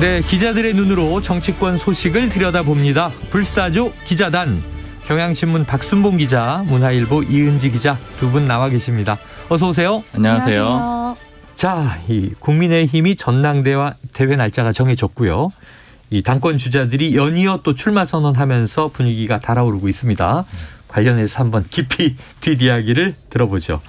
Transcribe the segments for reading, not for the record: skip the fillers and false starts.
네, 기자들의 눈으로 정치권 소식을 들여다봅니다. 불사조 기자단, 경향신문 박순봉 기자, 문화일보 이은지 기자 두 분 나와 계십니다. 어서 오세요. 안녕하세요. 자, 이 국민의힘이 전당대회 날짜가 정해졌고요. 이 당권 주자들이 연이어 또 출마 선언하면서 분위기가 달아오르고 있습니다. 관련해서 한번 깊이 뒷이야기를 들어보죠.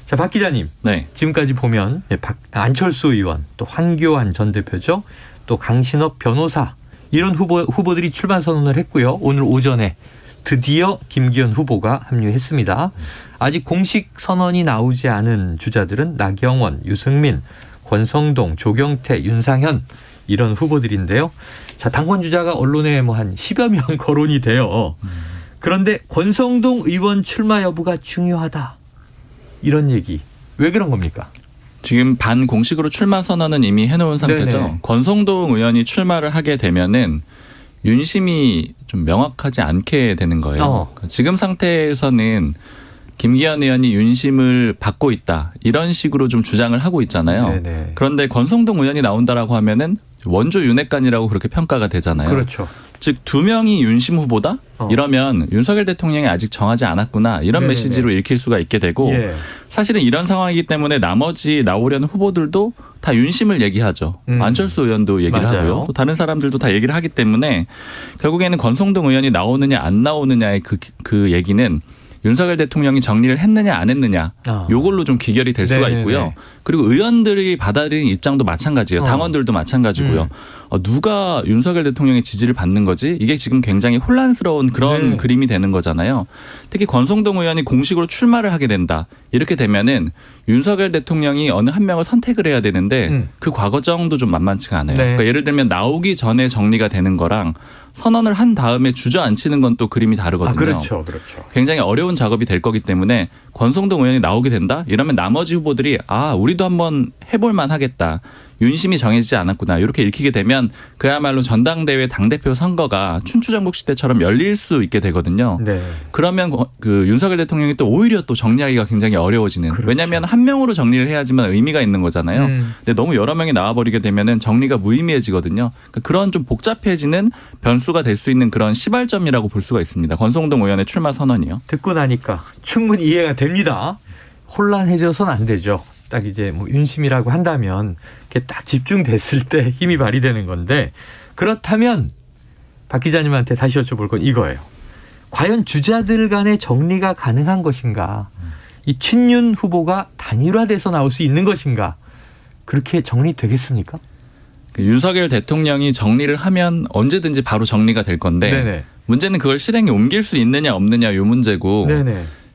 자, 박 기자님. 네. 지금까지 보면 안철수 의원, 또 황교안 전 대표죠. 또 강신업 변호사, 이런 후보들이 출마 선언을 했고요. 오늘 오전에 드디어 김기현 후보가 합류했습니다. 아직 공식 선언이 나오지 않은 주자들은 나경원, 유승민, 권성동, 조경태, 윤상현, 이런 후보들인데요. 자, 당권 주자가 언론에 뭐 한 10여 명 거론이 돼요. 그런데 권성동 의원 출마 여부가 중요하다, 이런 얘기. 왜 그런 겁니까? 지금 반공식으로 출마 선언은 이미 해놓은 상태죠. 네네. 권성동 의원이 출마를 하게 되면은 윤심이 좀 명확하지 않게 되는 거예요. 지금 상태에서는 김기현 의원이 윤심을 받고 있다, 이런 식으로 좀 주장을 하고 있잖아요. 네네. 그런데 권성동 의원이 나온다라고 하면은 원조 윤핵관이라고 그렇게 평가가 되잖아요. 그렇죠. 즉 두 명이 윤심 후보다? 이러면 윤석열 대통령이 아직 정하지 않았구나, 이런 네네네. 메시지로 읽힐 수가 있게 되고, 예. 사실은 이런 상황이기 때문에 나머지 나오려는 후보들도 다 윤심을 얘기하죠. 안철수 의원도 얘기를 맞아요. 하고요. 또 다른 사람들도 다 얘기를 하기 때문에 결국에는 권성동 의원이 나오느냐 안 나오느냐의 그 얘기는 윤석열 대통령이 정리를 했느냐 안 했느냐, 요걸로 좀 귀결이 될 수가 있고요. 그리고 의원들이 받아들이는 입장도 마찬가지예요. 당원들도 마찬가지고요. 누가 윤석열 대통령의 지지를 받는 거지? 이게 지금 굉장히 혼란스러운 그런 그림이 되는 거잖아요. 특히 권성동 의원이 공식으로 출마를 하게 된다, 이렇게 되면은 윤석열 대통령이 어느 한 명을 선택을 해야 되는데 그 과정도 좀 만만치가 않아요. 그러니까 예를 들면 나오기 전에 정리가 되는 거랑 선언을 한 다음에 주저앉히는 건 또 그림이 다르거든요. 그렇죠. 굉장히 어려운 작업이 될 거기 때문에 권성동 의원이 나오게 된다? 이러면 나머지 후보들이 우리도 한번 해볼 만하겠다, 윤심이 정해지지 않았구나, 이렇게 읽히게 되면 그야말로 전당대회 당대표 선거가 춘추전국 시대처럼 열릴 수 있게 되거든요. 네. 그러면 그 윤석열 대통령이 또 오히려 또 정리하기가 굉장히 어려워지는. 그렇죠. 왜냐하면 한 명으로 정리를 해야지만 의미가 있는 거잖아요. 근데 너무 여러 명이 나와버리게 되면은 정리가 무의미해지거든요. 그러니까 그런 좀 복잡해지는 변수가 될 수 있는 그런 시발점이라고 볼 수가 있습니다. 권성동 의원의 출마 선언이요. 듣고 나니까 충분히 이해가 됩니다. 혼란해져서는 안 되죠. 딱 이제 뭐 윤심이라고 한다면 이렇게 딱 집중됐을 때 힘이 발휘되는 건데, 그렇다면 박 기자님한테 다시 여쭤볼 건 이거예요. 과연 주자들 간의 정리가 가능한 것인가? 이 친윤 후보가 단일화돼서 나올 수 있는 것인가? 그렇게 정리되겠습니까? 윤석열 대통령이 정리를 하면 언제든지 바로 정리가 될 건데, 문제는 그걸 실행에 옮길 수 있느냐 없느냐, 요 문제고,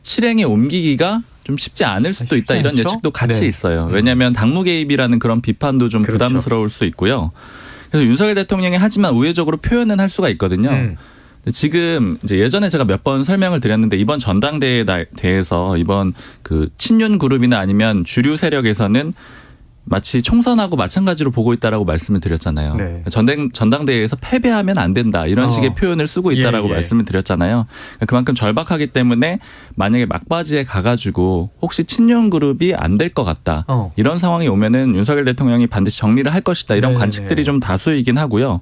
실행에 옮기기가 좀 쉽지 않을 수도 있다, 이런 예측도 같이 있어요. 왜냐하면 당무 개입이라는 그런 비판도 좀 부담스러울 수 있고요. 그래서 윤석열 대통령이 하지만 우회적으로 표현은 할 수가 있거든요. 지금 이제 예전에 제가 몇 번 설명을 드렸는데, 이번 전당대회에서 이번 그 친윤 그룹이나 아니면 주류 세력에서는 마치 총선하고 마찬가지로 보고 있다라고 말씀을 드렸잖아요. 전당대회에서 패배하면 안 된다, 이런 식의 표현을 쓰고 있다라고 말씀을 드렸잖아요. 그만큼 절박하기 때문에 만약에 막바지에 가가지고 혹시 친윤 그룹이 안 될 것 같다, 이런 상황이 오면은 윤석열 대통령이 반드시 정리를 할 것이다, 이런 관측들이 좀 다수이긴 하고요.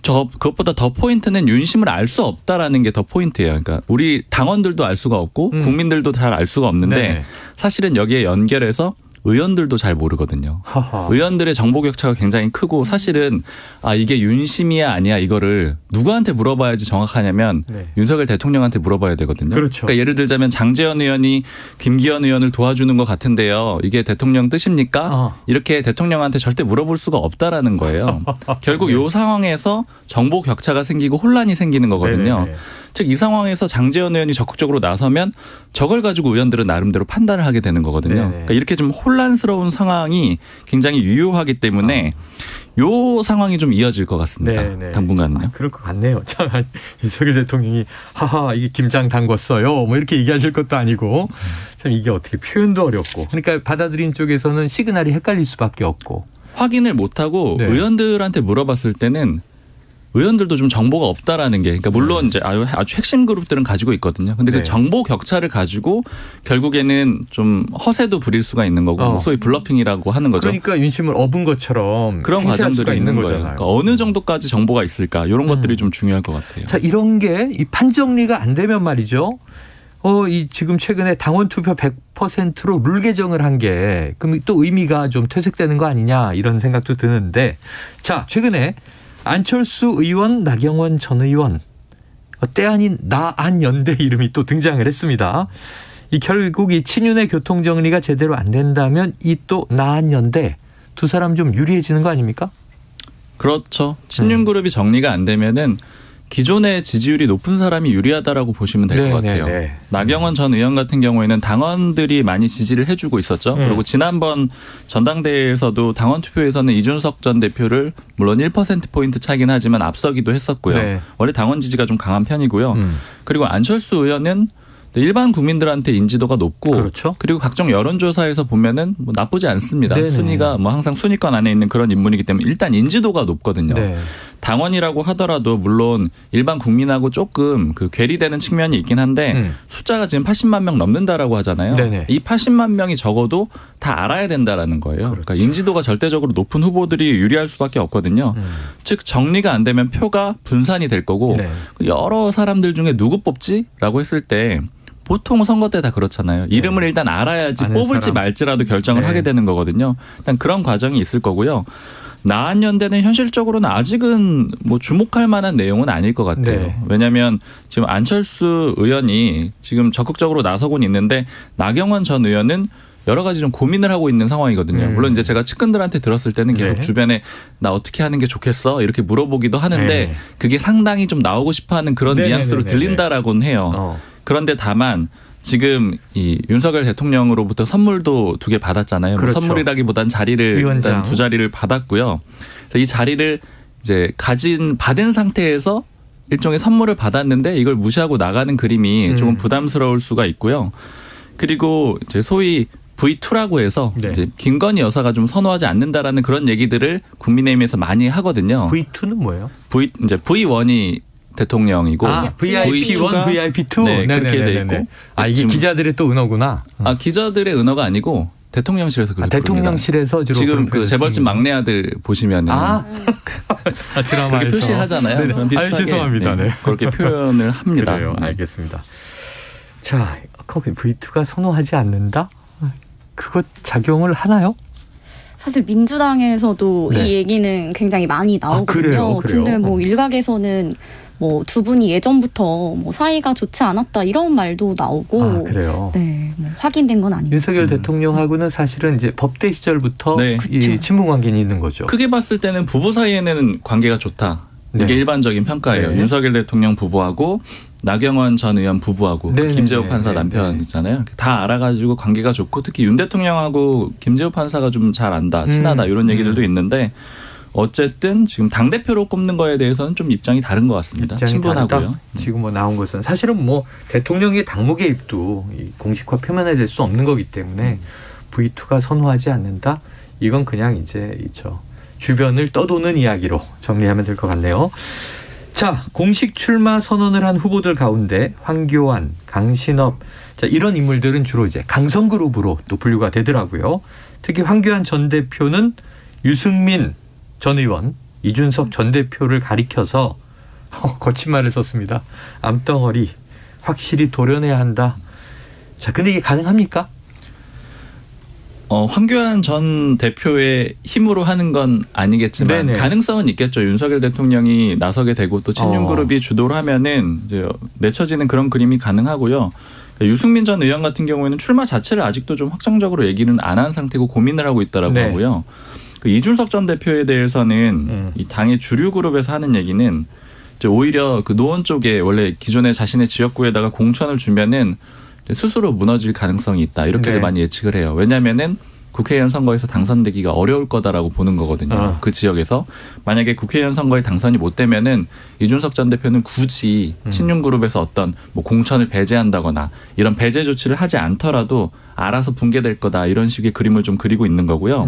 그것보다 더 포인트는 윤심을 알 수 없다라는 게 더 포인트예요. 그러니까 우리 당원들도 알 수가 없고 국민들도 잘 알 수가 없는데, 사실은 여기에 연결해서 의원들도 잘 모르거든요. 의원들의 정보 격차가 굉장히 크고, 사실은 이게 윤심이야 아니야, 이거를 누구한테 물어봐야지 정확하냐면 윤석열 대통령한테 물어봐야 되거든요. 그러니까 예를 들자면 장제원 의원이 김기현 의원을 도와주는 것 같은데요, 이게 대통령 뜻입니까? 이렇게 대통령한테 절대 물어볼 수가 없다라는 거예요. 결국 이 상황에서 정보 격차가 생기고 혼란이 생기는 거거든요. 즉 이 상황에서 장제원 의원이 적극적으로 나서면 저걸 가지고 의원들은 나름대로 판단을 하게 되는 거거든요. 그러니까 이렇게 좀 혼란스러운 상황이 굉장히 유효하기 때문에 요 상황이 좀 이어질 것 같습니다. 당분간은요. 그럴 것 같네요. 참, 윤석열 대통령이 이게 김장 담궜어요, 뭐 이렇게 얘기하실 것도 아니고, 참 이게 어떻게 표현도 어렵고, 그러니까 받아들인 쪽에서는 시그널이 헷갈릴 수밖에 없고, 확인을 못하고 의원들한테 물어봤을 때는 의원들도 좀 정보가 없다라는 게, 그러니까 물론 이제 아주 핵심 그룹들은 가지고 있거든요. 근데 그 정보 격차를 가지고 결국에는 좀 허세도 부릴 수가 있는 거고 소위 블러핑이라고 하는 거죠. 그러니까 윤심을 업은 것처럼 그런 과정들이 있는 거예요. 거잖아요. 그러니까 어느 정도까지 정보가 있을까 이런 것들이 좀 중요할 것 같아요. 자, 이런 게 이 판정리가 안 되면 말이죠. 이 지금 최근에 당원 투표 100%로 룰 개정을 한 게 그럼 또 의미가 좀 퇴색되는 거 아니냐 이런 생각도 드는데, 자, 최근에 안철수 의원, 나경원 전 의원 때 아닌 나안연대 이름이 또 등장을 했습니다. 이 결국 이 친윤의 교통 정리가 제대로 안 된다면 이 또 나안연대 두 사람 좀 유리해지는 거 아닙니까? 그렇죠. 친윤 그룹이 정리가 안 되면은 기존의 지지율이 높은 사람이 유리하다라고 보시면 될 것 같아요. 나경원 전 의원 같은 경우에는 당원들이 많이 지지를 해주고 있었죠. 그리고 지난번 전당대회에서도 당원 투표에서는 이준석 전 대표를 물론 1%포인트 차이긴 하지만 앞서기도 했었고요. 원래 당원 지지가 좀 강한 편이고요. 그리고 안철수 의원은 일반 국민들한테 인지도가 높고, 그렇죠. 그리고 각종 여론조사에서 보면은 뭐 나쁘지 않습니다. 순위가 뭐 항상 순위권 안에 있는 그런 인물이기 때문에 일단 인지도가 높거든요. 당원이라고 하더라도 물론 일반 국민하고 조금 그 괴리되는 측면이 있긴 한데 숫자가 지금 80만 명 넘는다라고 하잖아요. 이 80만 명이 적어도 다 알아야 된다라는 거예요. 그러니까 인지도가 절대적으로 높은 후보들이 유리할 수밖에 없거든요. 즉 정리가 안 되면 표가 분산이 될 거고 여러 사람들 중에 누구 뽑지라고 했을 때 보통 선거 때 다 그렇잖아요. 이름을 일단 알아야지 뽑을지 말지라도 결정을 하게 되는 거거든요. 일단 그런 과정이 있을 거고요. 나안연대는 현실적으로는 아직은 뭐 주목할 만한 내용은 아닐 것 같아요. 왜냐하면 지금 안철수 의원이 지금 적극적으로 나서곤 있는데 나경원 전 의원은 여러 가지 좀 고민을 하고 있는 상황이거든요. 물론 이제 제가 측근들한테 들었을 때는 계속 주변에 나 어떻게 하는 게 좋겠어? 이렇게 물어보기도 하는데 그게 상당히 좀 나오고 싶어하는 그런 뉘앙스로 들린다라고는 해요. 그런데 다만 지금 이 윤석열 대통령으로부터 선물도 2개 받았잖아요. 그렇죠. 선물이라기보단 자리를 일단 2자리를 받았고요. 그래서 이 자리를 이제 받은 상태에서 일종의 선물을 받았는데 이걸 무시하고 나가는 그림이 조금 부담스러울 수가 있고요. 그리고 이제 소위 V2라고 해서 이제 김건희 여사가 좀 선호하지 않는다라는 그런 얘기들을 국민의힘에서 많이 하거든요. V2는 뭐예요? 이제 V1이 대통령이고 VIP1, VIP2 네, 그렇게 돼 있고. 이게 기자들의 또 은어구나. 기자들의 은어가 아니고 대통령실에서 그렇게 대통령실에서 주로 지금 그 재벌집 막내 아들 보시면은 드라마에서 그렇게 표시하잖아요. 그런 비슷하게 죄송합니다. 그렇게 표현을 합니다. 그래요. 알겠습니다. 자, 거기 V2가 선호하지 않는다? 그거 작용을 하나요? 사실 민주당에서도 이 얘기는 굉장히 많이 나오거든요. 근데 뭐 일각에서는 뭐 두 분이 예전부터 뭐 사이가 좋지 않았다 이런 말도 나오고. 그래요? 네, 뭐 확인된 건 아닙니다. 윤석열 대통령하고는 사실은 이제 법대 시절부터 이 친분 관계는 있는 거죠. 크게 봤을 때는 부부 사이에는 관계가 좋다. 이게 일반적인 평가예요. 윤석열 대통령 부부하고 나경원 전 의원 부부하고 김재호 판사 남편 있잖아요. 다 알아가지고 관계가 좋고 특히 윤 대통령하고 김재호 판사가 좀 잘 안다, 친하다 이런 얘기들도 있는데 어쨌든 지금 당대표로 꼽는 거에 대해서는 좀 입장이 다른 것 같습니다. 친분하고요. 지금 뭐 나온 것은 사실은 뭐 대통령의 당무 개입도 공식화 표면화될 수 없는 거기 때문에 V2가 선호하지 않는다. 이건 그냥 이제 주변을 떠도는 이야기로 정리하면 될 것 같네요. 자, 공식 출마 선언을 한 후보들 가운데 황교안, 강신업, 자, 이런 인물들은 주로 이제 강성그룹으로 또 분류가 되더라고요. 특히 황교안 전 대표는 유승민 전 의원, 이준석 전 대표를 가리켜서 거친 말을 썼습니다. 암덩어리 확실히 도려내야 한다. 자, 근데 이게 가능합니까? 황교안 전 대표의 힘으로 하는 건 아니겠지만 가능성은 있겠죠. 윤석열 대통령이 나서게 되고 또 친윤그룹이 주도를 하면은 이제 내쳐지는 그런 그림이 가능하고요. 유승민 전 의원 같은 경우에는 출마 자체를 아직도 좀 확정적으로 얘기는 안 한 상태고 고민을 하고 있다라고 하고요. 그 이준석 전 대표에 대해서는 이 당의 주류 그룹에서 하는 얘기는 이제 오히려 그 노원 쪽에 원래 기존에 자신의 지역구에다가 공천을 주면은 스스로 무너질 가능성이 있다. 이렇게들 많이 예측을 해요. 왜냐하면은 국회의원 선거에서 당선되기가 어려울 거다라고 보는 거거든요. 그 지역에서. 만약에 국회의원 선거에 당선이 못 되면은 이준석 전 대표는 굳이 친윤그룹에서 어떤 뭐 공천을 배제한다거나 이런 배제 조치를 하지 않더라도 알아서 붕괴될 거다. 이런 식의 그림을 좀 그리고 있는 거고요.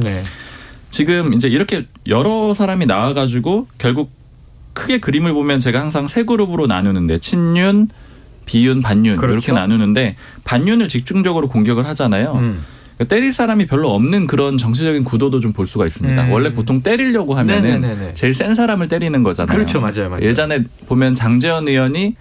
지금 이제 이렇게 여러 사람이 나와가지고 결국 크게 그림을 보면 제가 항상 세 그룹으로 나누는데 친윤, 비윤, 반윤 그렇죠. 이렇게 나누는데 반윤을 집중적으로 공격을 하잖아요. 그러니까 때릴 사람이 별로 없는 그런 정치적인 구도도 좀 볼 수가 있습니다. 원래 보통 때리려고 하면은 네네네네. 제일 센 사람을 때리는 거잖아요. 그렇죠. 맞아요. 예전에 보면 장제원 의원이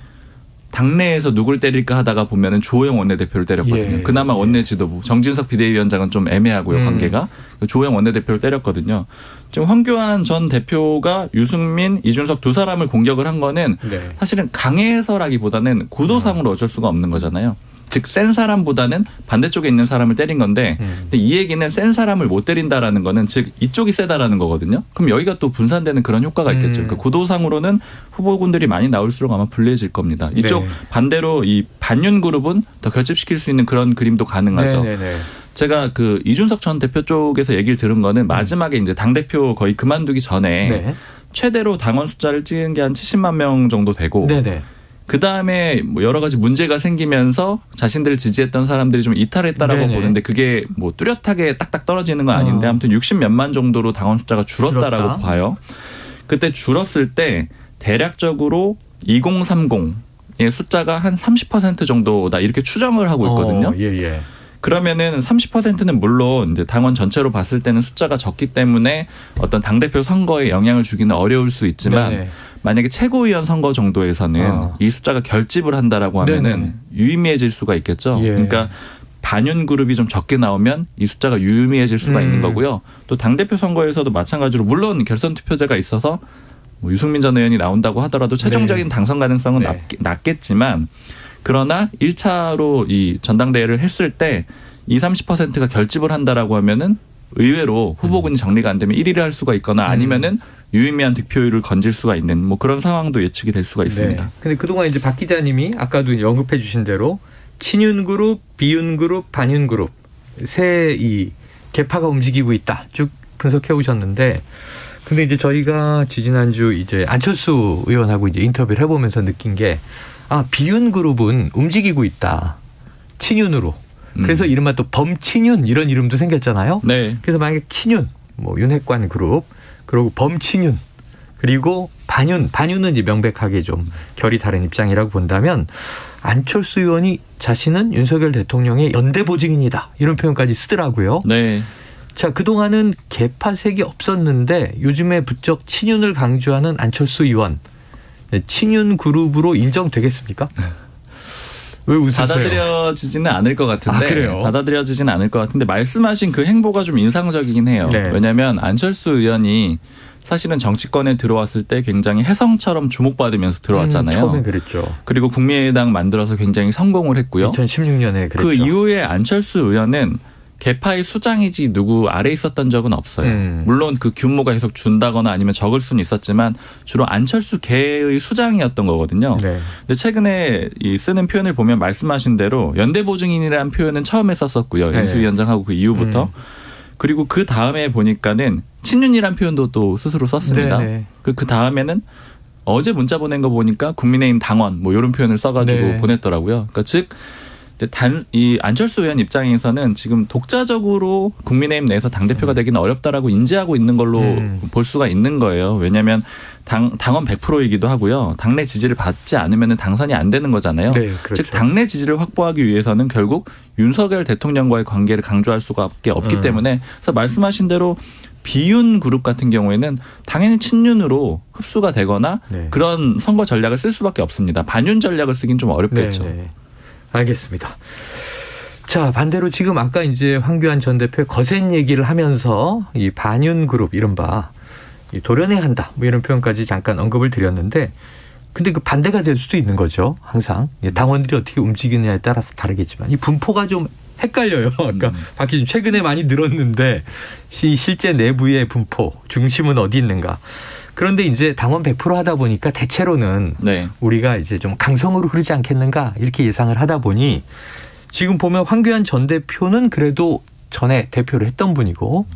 당내에서 누굴 때릴까 하다가 보면은 주호영 원내대표를 때렸거든요. 예. 그나마 원내 지도부. 정진석 비대위원장은 좀 애매하고요, 관계가. 주호영 원내대표를 때렸거든요. 지금 황교안 전 대표가 유승민, 이준석 두 사람을 공격을 한 거는 네. 사실은 강해서라기보다는 구도상으로 어쩔 수가 없는 거잖아요. 즉 센 사람보다는 반대쪽에 있는 사람을 때린 건데 근데 이 얘기는 센 사람을 못 때린다라는 거는 즉 이쪽이 세다라는 거거든요. 그럼 여기가 또 분산되는 그런 효과가 있겠죠. 그러니까 구도상으로는 후보군들이 많이 나올수록 아마 불리해질 겁니다. 이쪽 네. 반대로 이 반윤 그룹은 더 결집시킬 수 있는 그런 그림도 가능하죠. 네네네. 제가 그 이준석 전 대표 쪽에서 얘기를 들은 거는 마지막에 이제 당대표 거의 그만두기 전에 네. 최대로 당원 숫자를 찍은 게 한 70만 명 정도 되고 네네. 그 다음에 뭐 여러 가지 문제가 생기면서 자신들을 지지했던 사람들이 좀 이탈했다라고 네네. 보는데 그게 뭐 뚜렷하게 딱딱 떨어지는 건 아닌데 아무튼 60몇만 정도로 당원 숫자가 줄었다라고 봐요. 그때 줄었을 때 대략적으로 2030의 숫자가 한 30% 정도다 이렇게 추정을 하고 있거든요. 예. 그러면은 30%는 물론 이제 당원 전체로 봤을 때는 숫자가 적기 때문에 어떤 당대표 선거에 영향을 주기는 어려울 수 있지만 네네. 만약에 최고위원 선거 정도에서는 이 숫자가 결집을 한다라고 하면은 네네. 유의미해질 수가 있겠죠. 예. 그러니까 반윤 그룹이 좀 적게 나오면 이 숫자가 유의미해질 수가 있는 거고요. 또 당대표 선거에서도 마찬가지로 물론 결선 투표제가 있어서 뭐 유승민 전 의원이 나온다고 하더라도 최종적인 네. 당선 가능성은 네. 낮겠지만 그러나 1차로 이 전당대회를 했을 때 30%가 결집을 한다라고 하면은 의외로 후보군이 정리가 안 되면 1위를 할 수가 있거나 아니면은 유의미한 득표율을 건질 수가 있는 뭐 그런 상황도 예측이 될 수가 있습니다. 네. 근데 그동안 이제 박 기자님이 아까도 언급해 주신 대로 친윤 그룹, 비윤 그룹, 반윤 그룹 세 이 계파가 움직이고 있다. 쭉 분석해 오셨는데 근데 이제 저희가 지지난주 이제 안철수 의원하고 이제 인터뷰를 해보면서 느낀 게 비윤 그룹은 움직이고 있다. 친윤으로. 그래서 이른바 또 범친윤 이런 이름도 생겼잖아요. 네. 그래서 만약에 친윤, 뭐 윤핵관 그룹, 그리고 범친윤, 그리고 반윤은 이제 명백하게 좀 결이 다른 입장이라고 본다면 안철수 의원이 자신은 윤석열 대통령의 연대 보증인이다 이런 표현까지 쓰더라고요. 네. 자, 그동안은 계파색이 없었는데 요즘에 부쩍 친윤을 강조하는 안철수 의원. 친윤 그룹으로 인정되겠습니까? 왜 웃으세요? 받아들여지지는 않을 것 같은데. 그래요? 받아들여지지는 않을 것 같은데 말씀하신 그 행보가 좀 인상적이긴 해요. 네. 왜냐하면 안철수 의원이 사실은 정치권에 들어왔을 때 굉장히 혜성처럼 주목받으면서 들어왔잖아요. 처음에 그랬죠. 그리고 국민의당 만들어서 굉장히 성공을 했고요. 2016년에 그랬죠. 그 이후에 안철수 의원은 계파의 수장이지 누구 아래 있었던 적은 없어요. 물론 그 규모가 계속 준다거나 아니면 적을 수는 있었지만 주로 안철수 계의 수장이었던 거거든요. 네. 근데 최근에 이 쓰는 표현을 보면 말씀하신 대로 연대보증인이라는 표현은 처음에 썼었고요. 네. 인수위원장하고 그 이후부터. 그리고 그 다음에 보니까는 친윤이라는 표현도 또 스스로 썼습니다. 그 다음에는 어제 문자 보낸 거 보니까 국민의힘 당원 뭐 이런 표현을 써가지고 네. 보냈더라고요. 그러니까 즉 이 안철수 의원 입장에서는 지금 독자적으로 국민의힘 내에서 당대표가 되기는 어렵다라고 인지하고 있는 걸로 볼 수가 있는 거예요. 왜냐하면 당원 100%이기도 하고요. 당내 지지를 받지 않으면 당선이 안 되는 거잖아요. 네, 그렇죠. 즉 당내 지지를 확보하기 위해서는 결국 윤석열 대통령과의 관계를 강조할 수밖에 없기 때문에 그래서 말씀하신 대로 비윤 그룹 같은 경우에는 당연히 친윤으로 흡수가 되거나 네. 그런 선거 전략을 쓸 수밖에 없습니다. 반윤 전략을 쓰긴 좀 어렵겠죠. 네. 알겠습니다. 자, 반대로 지금 아까 이제 황교안 전 대표의 거센 얘기를 하면서 이 반윤 그룹 이른바 도려내야 한다 뭐 이런 표현까지 잠깐 언급을 드렸는데 근데 그 반대가 될 수도 있는 거죠. 항상 당원들이 어떻게 움직이느냐에 따라서 다르겠지만 이 분포가 좀 헷갈려요. 그러니까 박 기자님 최근에 많이 늘었는데 실제 내부의 분포 중심은 어디 있는가. 그런데 이제 당원 100% 하다 보니까 대체로는 네. 우리가 이제 좀 강성으로 흐르지 않겠는가 이렇게 예상을 하다 보니 지금 보면 황교안 전 대표는 그래도 전에 대표를 했던 분이고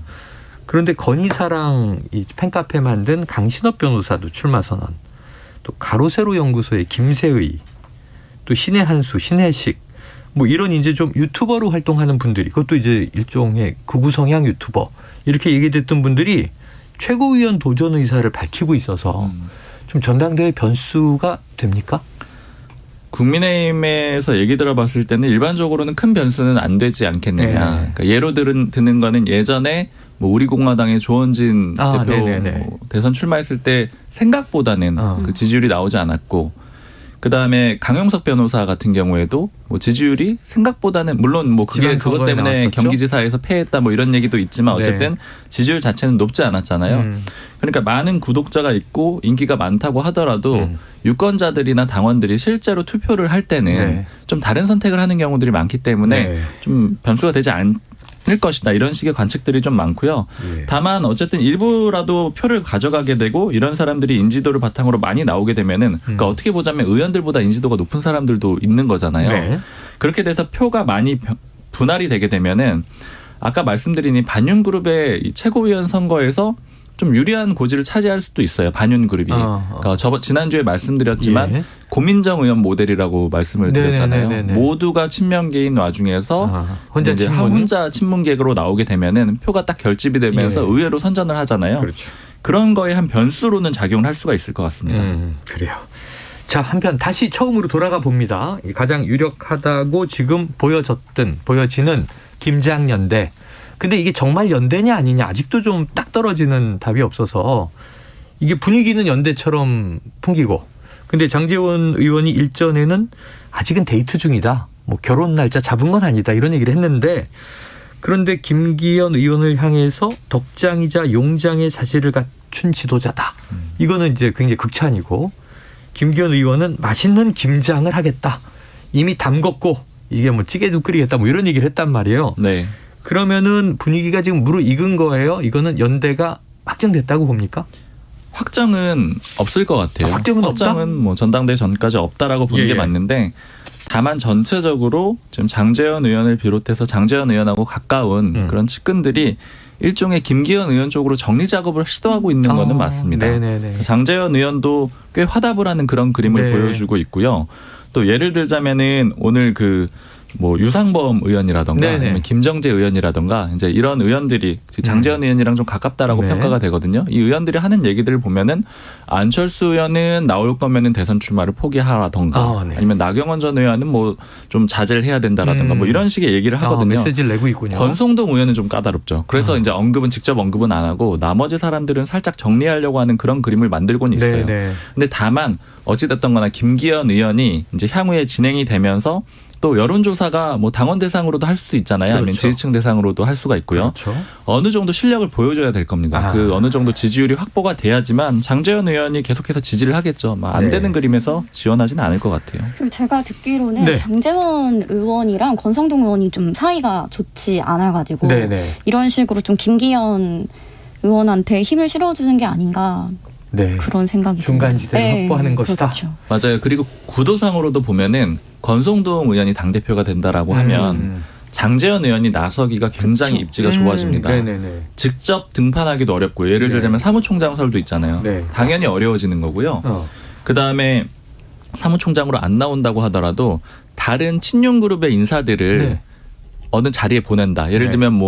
그런데 건희사랑 이 팬카페 만든 강신업 변호사도 출마 선언 또 가로세로 연구소의 김세의 또 신의 한수 신혜식 뭐 이런 이제 좀 유튜버로 활동하는 분들이 그것도 이제 일종의 극우 성향 유튜버 이렇게 얘기됐던 분들이 최고위원 도전 의사를 밝히고 있어서 좀 전당대회 변수가 됩니까? 국민의힘에서 얘기 들어봤을 때는 일반적으로는 큰 변수는 안 되지 않겠느냐. 네. 그러니까 예로 드는 거는 예전에 뭐 우리공화당의 조원진 대표 뭐 대선 출마했을 때 생각보다는 그 지지율이 나오지 않았고, 그 다음에 강용석 변호사 같은 경우에도 뭐 지지율이 생각보다는, 물론 뭐 그게 그것 때문에 나왔었죠? 경기지사에서 패했다 뭐 이런 얘기도 있지만 어쨌든 네. 지지율 자체는 높지 않았잖아요. 그러니까 많은 구독자가 있고 인기가 많다고 하더라도 유권자들이나 당원들이 실제로 투표를 할 때는 네. 좀 다른 선택을 하는 경우들이 많기 때문에 네. 좀 변수가 되지 않을 것이다, 이런 식의 관측들이 좀 많고요. 예. 다만 어쨌든 일부라도 표를 가져가게 되고 이런 사람들이 인지도를 바탕으로 많이 나오게 되면은 그러니까 어떻게 보자면 의원들보다 인지도가 높은 사람들도 있는 거잖아요. 네. 그렇게 돼서 표가 많이 분할이 되게 되면은 아까 말씀드린 이 반윤그룹의 이 최고위원 선거에서 좀 유리한 고지를 차지할 수도 있어요. 반윤그룹이. 그러니까 지난주에 말씀드렸지만 예. 고민정 의원 모델이라고 말씀을 드렸잖아요. 네네네네. 모두가 친명계인 와중에서 혼자 친문계로 나오게 되면은 표가 딱 결집이 되면서 예. 의외로 선전을 하잖아요. 그렇죠. 그런 거에 한 변수로는 작용을 할 수가 있을 것 같습니다. 그래요. 자, 한편 다시 처음으로 돌아가 봅니다. 가장 유력하다고 지금 보여지는 김장연대. 근데 이게 정말 연대냐 아니냐 아직도 좀 딱 떨어지는 답이 없어서 이게 분위기는 연대처럼 풍기고, 근데 장제원 의원이 일전에는 아직은 데이트 중이다, 뭐 결혼 날짜 잡은 건 아니다, 이런 얘기를 했는데, 그런데 김기현 의원을 향해서 덕장이자 용장의 자질을 갖춘 지도자다. 이거는 이제 굉장히 극찬이고, 김기현 의원은 맛있는 김장을 하겠다, 이미 담궜고 이게 뭐 찌개도 끓이겠다, 뭐 이런 얘기를 했단 말이에요. 네. 그러면은 분위기가 지금 무르익은 거예요? 이거는 연대가 확정됐다고 봅니까? 확정은 없을 것 같아요. 확정은 없다? 뭐 전당대회 전까지 없다라고 보는 게 맞는데, 다만 전체적으로 지금 장제원 의원을 비롯해서 장제원 의원하고 가까운 그런 측근들이 일종의 김기현 의원 쪽으로 정리 작업을 시도하고 있는 거는 맞습니다. 네네네. 장제원 의원도 꽤 화답을 하는 그런 그림을 보여주고 있고요. 또 예를 들자면은 오늘 뭐 유상범 의원이라던가 아니면 김정재 의원이라던가 이제 이런 의원들이 장제원 의원이랑 좀 가깝다라고 평가가 되거든요. 이 의원들이 하는 얘기들을 보면은 안철수 의원은 나올 거면은 대선 출마를 포기하라던가 아니면 나경원 전 의원은 뭐 좀 자제를 해야 된다라던가 뭐 이런 식의 얘기를 하거든요. 메시지를 내고 있군요. 권성동 의원은 좀 까다롭죠. 그래서 이제 직접 언급은 안 하고 나머지 사람들은 살짝 정리하려고 하는 그런 그림을 만들고는 있어요. 근데 다만 어찌됐든 거나 김기현 의원이 이제 향후에 진행이 되면서 또 여론조사가 뭐 당원 대상으로도 할 수도 있잖아요. 그렇죠. 아니면 지지층 대상으로도 할 수가 있고요. 그렇죠. 어느 정도 실력을 보여줘야 될 겁니다. 어느 정도 지지율이 확보가 돼야지만 장제원 의원이 계속해서 지지를 하겠죠. 안 되는 그림에서 지원하지는 않을 것 같아요. 그리고 제가 듣기로는 장제원 의원이랑 권성동 의원이 좀 사이가 좋지 않아가지고 이런 식으로 좀 김기현 의원한테 힘을 실어주는 게 아닌가. 그런 생각이 중간지대를 확보하는 것이다. 그렇죠. 맞아요. 그리고 구도상으로도 보면은 권성동 의원이 당대표가 된다라고 하면 장제원 의원이 나서기가 굉장히 입지가 좋아집니다. 직접 등판하기도 어렵고, 예를 들자면 사무총장설도 있잖아요. 당연히 어려워지는 거고요. 그다음에 사무총장으로 안 나온다고 하더라도 다른 친윤그룹의 인사들을 어느 자리에 보낸다. 예를 들면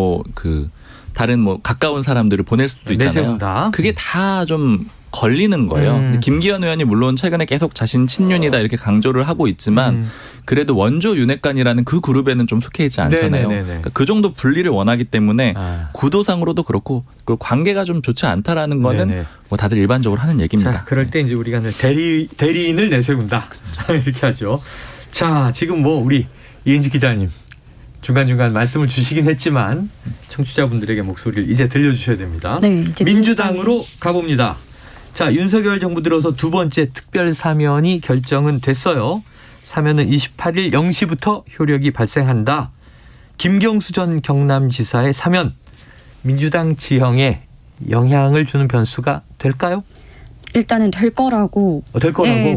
다른 가까운 사람들을 보낼 수도 있잖아요. 내세운다. 그게 다 좀 걸리는 거예요. 근데 김기현 의원이 물론 최근에 계속 자신 친윤이다 이렇게 강조를 하고 있지만 그래도 원조 윤핵관이라는 그 그룹에는 좀 속해 있지 않잖아요. 그러니까 그 정도 분리를 원하기 때문에 구도상으로도 그렇고 관계가 좀 좋지 않다라는 거는 뭐 다들 일반적으로 하는 얘기입니다. 자, 그럴 때 이제 우리가 대리인을 내세운다 이렇게 하죠. 자, 지금 뭐 우리 이은지 기자님 중간중간 말씀을 주시긴 했지만 청취자분들에게 목소리를 이제 들려주셔야 됩니다. 이제 민주당으로 가봅니다. 자, 윤석열 정부 들어서 두 번째 특별 사면이 결정은 됐어요. 사면은 28일 0시부터 효력이 발생한다. 김경수 전 경남지사의 사면, 민주당 지형에 영향을 주는 변수가 될까요? 일단은 될 거라고.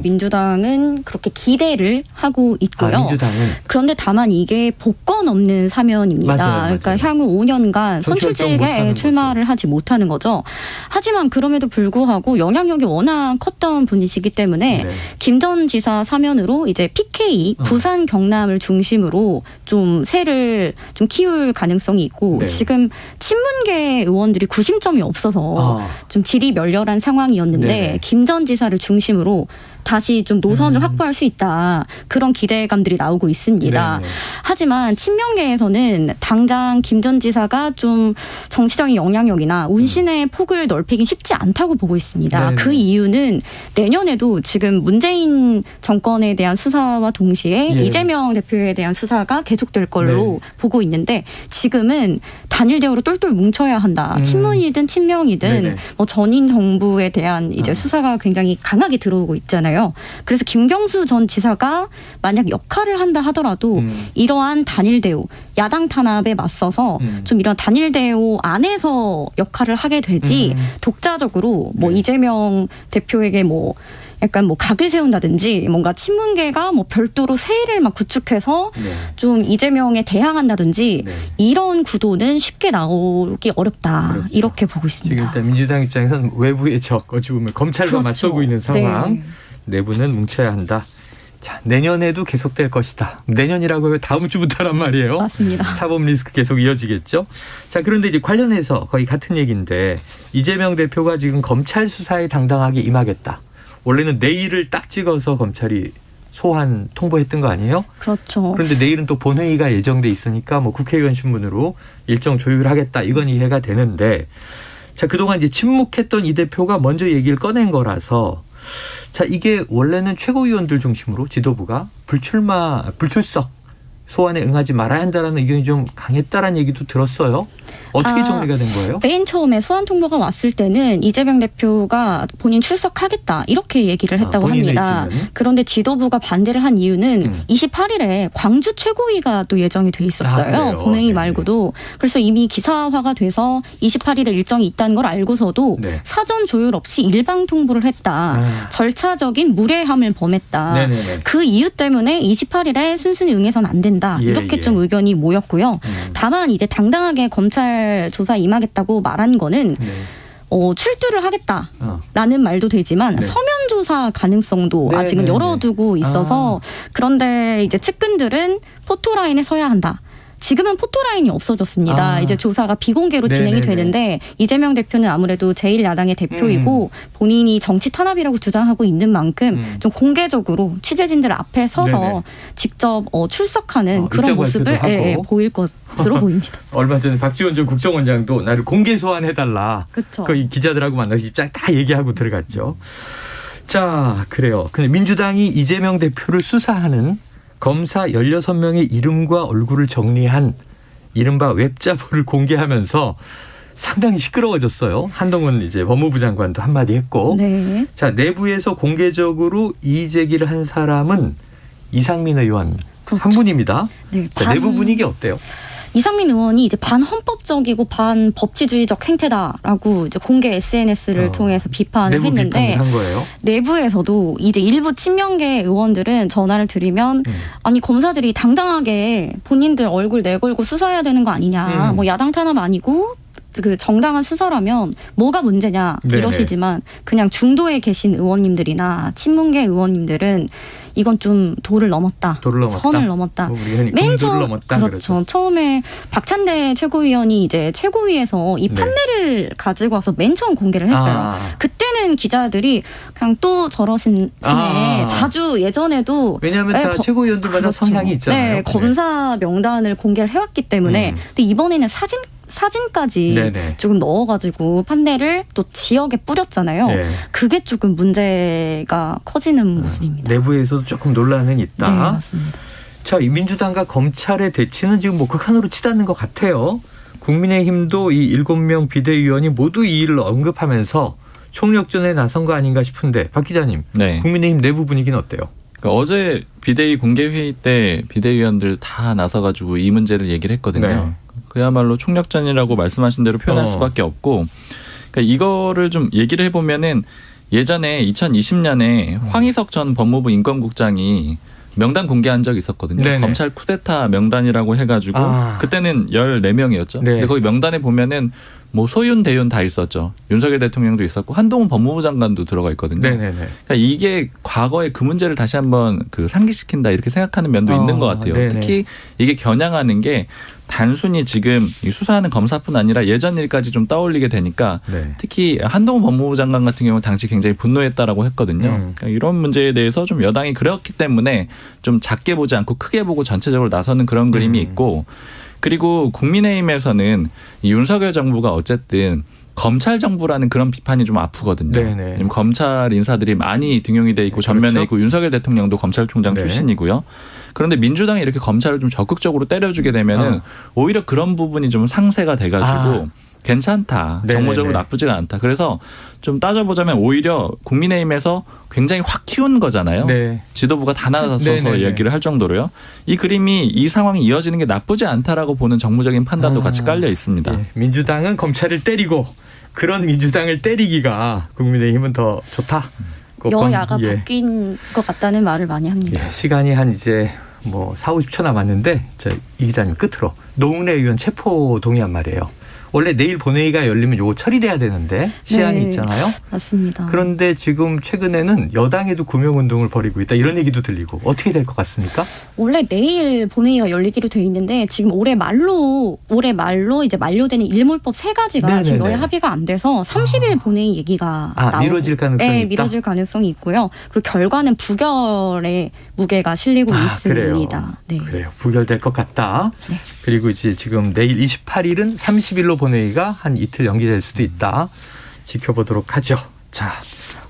민주당은 그렇게 기대를 하고 있고요. 민주당은. 그런데 다만 이게 복권 없는 사면입니다. 맞아요. 그러니까 향후 5년간 선출직에 출마를 하지 못하는 거죠. 하지만 그럼에도 불구하고 영향력이 워낙 컸던 분이시기 때문에 김 전 지사 사면으로 이제 PK 부산 경남을 중심으로 좀 세를 좀 키울 가능성이 있고, 지금 친문계 의원들이 구심점이 없어서 좀 질이 멸렬한 상황이었는데 네네. 김 전 지사를 중심으로 다시 좀 노선을 확보할 수 있다. 그런 기대감들이 나오고 있습니다. 네네. 하지만 친명계에서는 당장 김 전 지사가 좀 정치적인 영향력이나 운신의 폭을 넓히긴 쉽지 않다고 보고 있습니다. 네네. 그 이유는 내년에도 지금 문재인 정권에 대한 수사와 동시에 이재명 대표에 대한 수사가 계속될 걸로 보고 있는데 지금은 단일 대우로 똘똘 뭉쳐야 한다. 친문이든 친명이든 뭐 전인 정부에 대한 이제 수사가 굉장히 강하게 들어오고 있잖아요. 그래서 김경수 전 지사가 만약 역할을 한다 하더라도 이러한 단일 대우, 야당 탄압에 맞서서 좀 이런 단일 대우 안에서 역할을 하게 되지 독자적으로 뭐 이재명 대표에게 뭐 약간 뭐 각을 세운다든지 뭔가 친문계가 뭐 별도로 세일을 막 구축해서 좀 이재명에 대항한다든지 이런 구도는 쉽게 나오기 어렵다. 그렇죠. 이렇게 보고 있습니다. 지금 일단 민주당 입장에서는 외부의 적, 어찌 보면 검찰과 그렇죠. 맞서고 있는 상황. 내부는 뭉쳐야 한다. 자, 내년에도 계속될 것이다. 내년이라고 하면 다음 주부터란 말이에요. 맞습니다. 사법 리스크 계속 이어지겠죠. 자, 그런데 이제 관련해서 거의 같은 얘기인데 이재명 대표가 지금 검찰 수사에 당당하게 임하겠다. 원래는 내일을 딱 찍어서 검찰이 소환 통보했던 거 아니에요? 그렇죠. 그런데 내일은 또 본회의가 예정돼 있으니까 뭐 국회의원 신문으로 일정 조율하겠다. 이건 이해가 되는데 자, 그동안 이제 침묵했던 이 대표가 먼저 얘기를 꺼낸 거라서 자, 이게 원래는 최고위원들 중심으로 지도부가 불출석 소환에 응하지 말아야 한다라는 의견이 좀 강했다라는 얘기도 들었어요. 어떻게 정리가 된 거예요? 맨 처음에 소환 통보가 왔을 때는 이재명 대표가 본인 출석하겠다 이렇게 얘기를 했다고 합니다. 있지는. 그런데 지도부가 반대를 한 이유는 28일에 광주 최고위가 또 예정이 돼 있었어요. 본회의 말고도. 그래서 이미 기사화가 돼서 28일에 일정이 있다는 걸 알고서도 사전 조율 없이 일방 통보를 했다. 절차적인 무례함을 범했다. 네네네. 그 이유 때문에 28일에 순순히 응해서는 안 된다. 이렇게 좀 의견이 모였고요. 다만 이제 당당하게 검찰 조사 임하겠다고 말한 거는 출두를 하겠다라는 말도 되지만 서면 조사 가능성도 아직은 열어두고 있어서 그런데 이제 측근들은 포토라인에 서야 한다. 지금은 포토라인이 없어졌습니다. 이제 조사가 비공개로 진행이 되는데 이재명 대표는 아무래도 제1야당의 대표이고 본인이 정치 탄압이라고 주장하고 있는 만큼 좀 공개적으로 취재진들 앞에 서서 직접 출석하는 그런 모습을 보일 것으로 보입니다. 얼마 전에 박지원 전 국정원장도 나를 공개 소환해달라. 그렇죠. 그 기자들하고 만나서 입장 다 얘기하고 들어갔죠. 자, 그래요. 근데 민주당이 이재명 대표를 수사하는 검사 16명의 이름과 얼굴을 정리한 이른바 웹자보를 공개하면서 상당히 시끄러워졌어요. 한동훈 이제 법무부 장관도 한마디 했고. 자, 내부에서 공개적으로 이의 제기를 한 사람은 이상민 의원 그렇죠. 한 분입니다. 자, 내부 분위기 어때요? 이상민 의원이 이제 반헌법적이고 반법치주의적 행태다라고 이제 공개 SNS를 통해서 비판을 했는데 한 거예요? 내부에서도 이제 일부 친명계 의원들은 전화를 드리면 아니 검사들이 당당하게 본인들 얼굴 내걸고 수사해야 되는 거 아니냐. 뭐 야당 탄압 아니고 그 정당한 수사라면 뭐가 문제냐 이러시지만 그냥 중도에 계신 의원님들이나 친문계 의원님들은 이건 좀 도를 넘었다. 선을 넘었다. 맨 처음 그렇죠. 처음에 박찬대 최고위원이 이제 최고위에서 이 판례를 가지고 와서 맨 처음 공개를 했어요. 그때는 기자들이 그냥 또 저러시네. 자주 예전에도 왜냐하면 다 최고위원들마다 그렇죠. 성향이 있잖아요. 검사 명단을 공개를 해왔기 때문에 근데 이번에는 사진까지 조금 넣어가지고 판례를 또 지역에 뿌렸잖아요. 그게 조금 문제가 커지는 모습입니다. 내부에서도 조금 논란은 있다. 네, 맞습니다. 자, 이 민주당과 검찰의 대치는 지금 뭐 극한으로 치닫는 것 같아요. 국민의힘도 이 7명 비대위원이 모두 이 일을 언급하면서 총력전에 나선 거 아닌가 싶은데 박 기자님, 국민의힘 내부 분위기는 어때요? 그러니까 어제 비대위 공개회의 때 비대위원들 다 나서가지고 이 문제를 얘기를 했거든요. 그야말로 총력전이라고 말씀하신 대로 표현할 수밖에 없고 그러니까 이거를 좀 얘기를 해보면은 예전에 2020년에 황희석 전 법무부 인권국장이 명단 공개한 적이 있었거든요. 검찰 쿠데타 명단이라고 해가지고 그때는 14명이었죠. 근데 거기 명단에 보면은 뭐 소윤 대윤 다 있었죠. 윤석열 대통령도 있었고 한동훈 법무부 장관도 들어가 있거든요. 네네네. 그러니까 이게 과거의 그 문제를 다시 한번 그 상기시킨다 이렇게 생각하는 면도 있는 것 같아요. 네네. 특히 이게 겨냥하는 게 단순히 지금 이 수사하는 검사뿐 아니라 예전 일까지 좀 떠올리게 되니까 네. 특히 한동훈 법무부 장관 같은 경우는 당시 굉장히 분노했다라고 했거든요. 그러니까 이런 문제에 대해서 좀 여당이 그렇기 때문에 좀 작게 보지 않고 크게 보고 전체적으로 나서는 그런 그림이 있고, 그리고 국민의힘에서는 이 윤석열 정부가 어쨌든 검찰 정부라는 그런 비판이 좀 아프거든요. 왜냐면 검찰 인사들이 많이 등용이 돼 있고 전면에 그렇죠? 있고 윤석열 대통령도 검찰총장 네. 출신이고요. 그런데 민주당이 이렇게 검찰을 좀 적극적으로 때려주게 되면은 오히려 그런 부분이 좀 상쇄가 돼가지고 괜찮다. 네네네. 정무적으로 나쁘지가 않다. 그래서 좀 따져보자면 오히려 국민의힘에서 굉장히 확 키운 거잖아요. 네. 지도부가 다 나서서 네네네. 이야기를 할 정도로요. 이 그림이 이 상황이 이어지는 게 나쁘지 않다라고 보는 정무적인 판단도 같이 깔려 있습니다. 예. 민주당은 검찰을 때리고 그런 민주당을 때리기가 국민의힘은 더 좋다. 여야가 바뀐 것 같다는 말을 많이 합니다. 예. 시간이 한 이제 뭐 40, 50초 남았는데 이 기자님 끝으로 노웅래 의원 체포 동의안 말이에요. 원래 내일 본회의가 열리면 요거 처리돼야 되는데 시한이 있잖아요. 맞습니다. 그런데 지금 최근에는 여당에도 구명운동을 벌이고 있다 이런 얘기도 들리고 어떻게 될 것 같습니까? 원래 내일 본회의가 열리기로 돼 있는데 지금 올해 말로 이제 만료되는 일몰법 3가지가 지금 여야 합의가 안 돼서 30일 본회의 얘기가 미뤄질 가능성이 네, 있다? 미뤄질 가능성이 있고요. 그리고 결과는 부결의 무게가 실리고 있습니다. 그래요. 그래요. 부결될 것 같다. 네. 그리고 이제 지금 내일 28일은 30일로 본회의가 한 이틀 연기될 수도 있다. 지켜보도록 하죠. 자,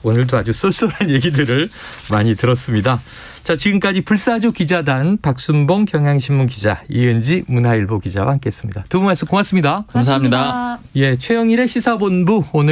오늘도 아주 쏠쏠한 얘기들을 많이 들었습니다. 자, 지금까지 불사조 기자단 박순봉 경향신문 기자, 이은지 문화일보 기자와 함께했습니다. 두 분 말씀 고맙습니다. 감사합니다. 예, 최영일의 시사본부 오늘